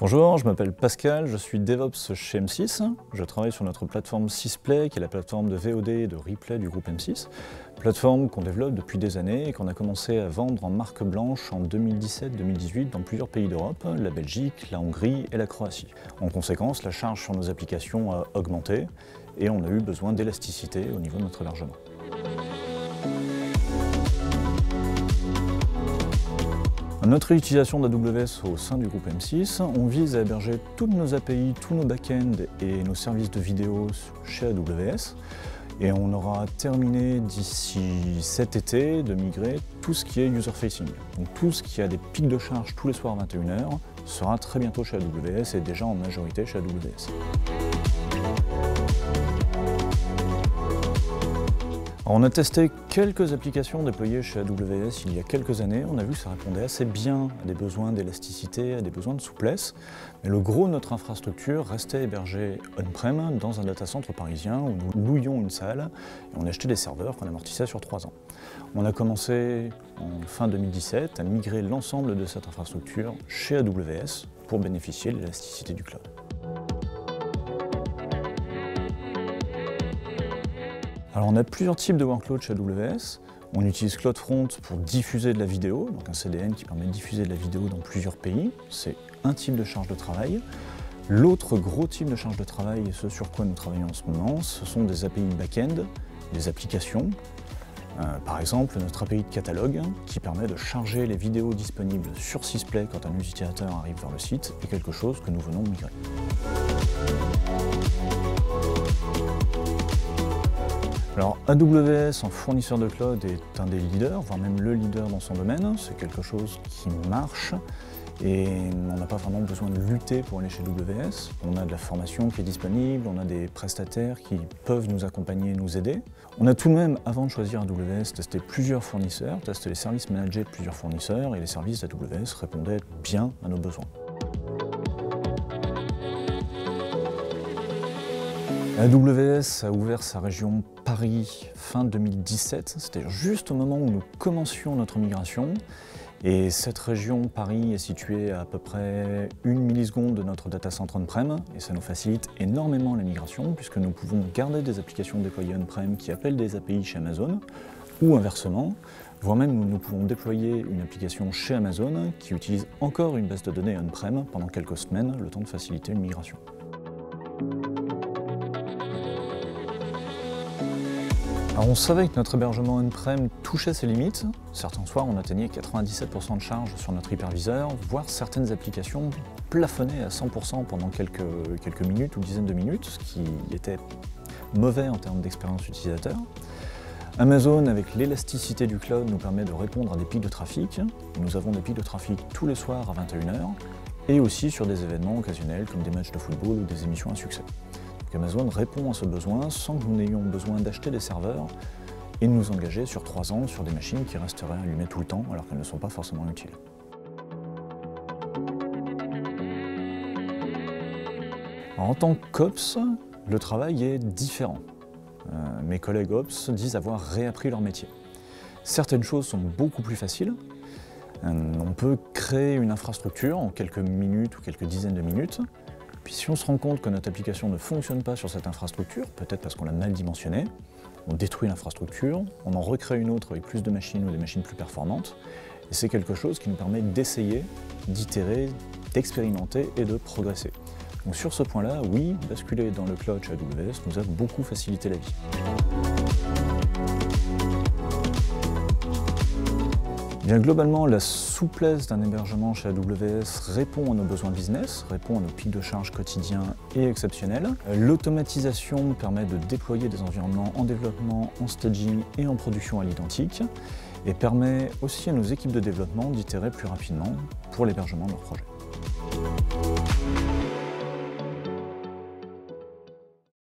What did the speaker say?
Bonjour, je m'appelle Pascal, je suis DevOps chez M6. Je travaille sur notre plateforme Sysplay, qui est la plateforme de VOD et de replay du groupe M6. Plateforme qu'on développe depuis des années et qu'on a commencé à vendre en marque blanche en 2017-2018 dans plusieurs pays d'Europe, la Belgique, la Hongrie et la Croatie. En conséquence, la charge sur nos applications a augmenté et on a eu besoin d'élasticité au niveau de notre hébergement. Notre utilisation d'AWS au sein du groupe M6, on vise à héberger toutes nos API, tous nos back-ends et nos services de vidéo chez AWS. Et on aura terminé d'ici cet été de migrer tout ce qui est user-facing. Donc tout ce qui a des pics de charge tous les soirs à 21 h sera très bientôt chez AWS et déjà en majorité chez AWS. On a testé quelques applications déployées chez AWS il y a quelques années. On a vu que ça répondait assez bien à des besoins d'élasticité, à des besoins de souplesse. Mais le gros de notre infrastructure restait hébergé on-prem dans un data center parisien où nous louions une salle et on achetait des serveurs qu'on amortissait sur 3 ans. On a commencé en fin 2017 à migrer l'ensemble de cette infrastructure chez AWS pour bénéficier de l'élasticité du cloud. Alors on a plusieurs types de workloads chez AWS. On utilise CloudFront pour diffuser de la vidéo, donc un CDN qui permet de diffuser de la vidéo dans plusieurs pays. C'est un type de charge de travail. L'autre gros type de charge de travail, et ce sur quoi nous travaillons en ce moment, ce sont des API back-end, des applications. Par exemple, notre API de catalogue qui permet de charger les vidéos disponibles sur Sysplay quand un utilisateur arrive vers le site est quelque chose que nous venons de migrer. Alors AWS en fournisseur de cloud est un des leaders, voire même le leader dans son domaine. C'est quelque chose qui marche et on n'a pas vraiment besoin de lutter pour aller chez AWS. On a de la formation qui est disponible, on a des prestataires qui peuvent nous accompagner et nous aider. On a tout de même, avant de choisir AWS, testé plusieurs fournisseurs, testé les services managés de plusieurs fournisseurs et les services d'AWS répondaient bien à nos besoins. AWS a ouvert sa région Paris fin 2017, c'était juste au moment où nous commencions notre migration. Et cette région Paris est située à peu près 1 milliseconde de notre data center on-prem et ça nous facilite énormément la migration puisque nous pouvons garder des applications déployées on-prem qui appellent des API chez Amazon ou inversement, voire même nous pouvons déployer une application chez Amazon qui utilise encore une base de données on-prem pendant quelques semaines, le temps de faciliter une migration. Alors on savait que notre hébergement on-prem touchait ses limites. Certains soirs, on atteignait 97% de charge sur notre hyperviseur, voire certaines applications plafonnaient à 100% pendant quelques minutes ou dizaines de minutes, ce qui était mauvais en termes d'expérience utilisateur. Amazon, avec l'élasticité du cloud, nous permet de répondre à des pics de trafic. Nous avons des pics de trafic tous les soirs à 21 h et aussi sur des événements occasionnels comme des matchs de football ou des émissions à succès. Amazon répond à ce besoin sans que nous n'ayons besoin d'acheter des serveurs et de nous engager sur 3 ans sur des machines qui resteraient allumées tout le temps alors qu'elles ne sont pas forcément utiles. En tant qu'Ops, le travail est différent. Mes collègues Ops disent avoir réappris leur métier. Certaines choses sont beaucoup plus faciles. On peut créer une infrastructure en quelques minutes ou quelques dizaines de minutes. Puis si on se rend compte que notre application ne fonctionne pas sur cette infrastructure, peut-être parce qu'on l'a mal dimensionnée, on détruit l'infrastructure, on en recrée une autre avec plus de machines ou des machines plus performantes. Et c'est quelque chose qui nous permet d'essayer, d'itérer, d'expérimenter et de progresser. Donc sur ce point-là, oui, basculer dans le cloud chez AWS nous a beaucoup facilité la vie. Bien, globalement, la souplesse d'un hébergement chez AWS répond à nos besoins business, répond à nos pics de charge quotidiens et exceptionnels. L'automatisation permet de déployer des environnements en développement, en staging et en production à l'identique et permet aussi à nos équipes de développement d'itérer plus rapidement pour l'hébergement de leurs projets.